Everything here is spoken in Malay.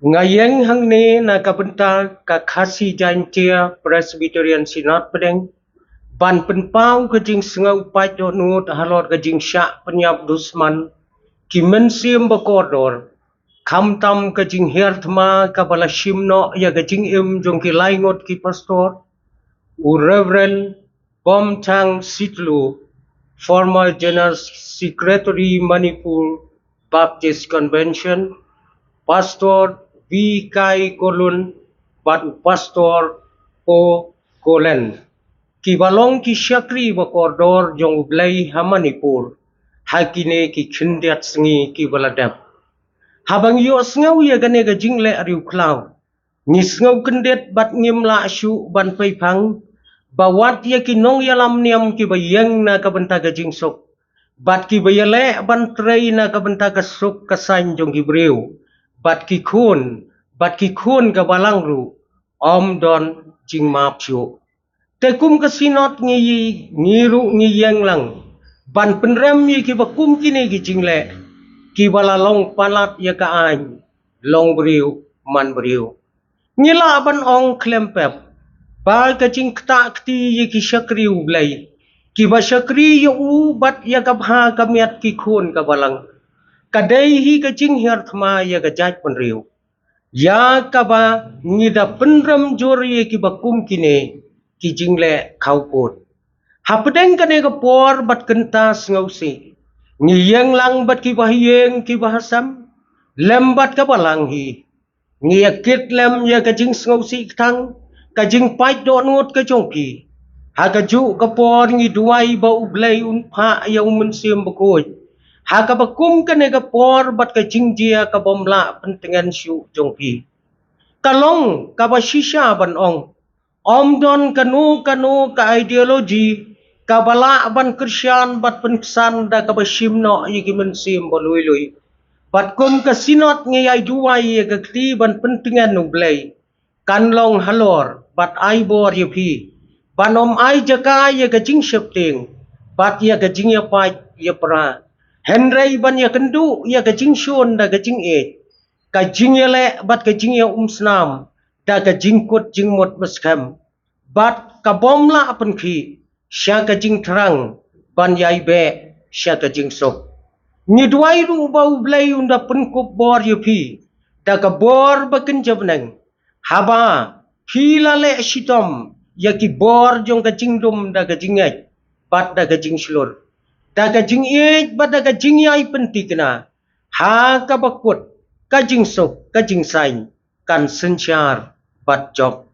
Ngayeng hang ni na kabenta ka khasi jantia Presbyterian Synod pedeng ban penpau kajing sengau pai do nut halot kajing syak penyap dusman ki mensim bakodor kham tam kajing hertma kabala shimno ya kajing im jong ki laingot ki pastor u Reverend Bom Chang Sitlu, former General Secretary Manipur Baptist Convention, Pastor V. Kai Kolun, Bat Pastor O. Kolen. Ki balong ki syakri bakordor jong blai Hamanipur, hakine ki khindiat sengi ki baladap. Habang yo sengau ya gane ga jingle ariu klau. Ni sengau kendet bat ngim la asyu ban pai phang. Bawat ya ki nong yalam niam ki bayang na kabenta ga jing sok. Bat ki bayale ban trei na kabenta ga sok kasain jong ki breu. Bat ki khun ga balang ru. Om don jing map syu. Tekum ka sinot ngiru ngiyang lang. Ban penrem yi ki bakum kini ki jingle. Ki bala long palat ya ka ain. Long beriu man beriu. Ngila ban ong klempep. Ba ka jing kta kti yi ki syakri ublay. Ki ba syakri yu bat ya ka bha kamiat ki khun ka balang. Kadai hi ka jing hertma ya ka jaj penriu. Ya ka ba ngida penrem jor yi ki bakum kini. Ki jingle kauput. Hapedeng kane ka por bat kentas ngausi. Ngiyang lang bat ki bahiyeng ki bahasam. Lem bat ka balang hi. Ngiyakit lem ya ka jing ngausi ktang. Ka jing pait do ngut ka jongki. Ha ka ju ka por ngi duai ba ublay unpa ya umensim bakoy. Ha ka bakum kane ka por bat ka jing jia ka bomla pentengan syu jongki. Kalong ka ba shisha ban ong. Om don kanu ka ideologi ka bala ban Krisyan bat pensan da ka basimno yigi mensim balui-lui. Bat kum ka sinot ngiyai duai ya ka kti ban pentingan ublay. Kanlong halor bat ai bor yupi. Ban om ai jaka ya ka jing syepting. Bat ya ka jing ya pai ya pra. Henry ban ya kendu ya ka jing syun da ka jing e. Ka jing ya le bat ka jing ya snam. Da ka jing kut jing mot maskam. Bat ka bomla apan ki. Sya ka jing terang. Ban yai be sya ka jing sok. Ni duai ru ba ublay unda penkup bor yupi. Da ka bor bakin jabnang. Haba hila le shitom. Ya ki bor jong ka jing dum da ka jing ay. Bat da ka jing slur. Da ka jing ej bat da ka jing yai pentikna. Ha ka bakut. Ka jing sok ka jing sain. Kan sensyar bat jok.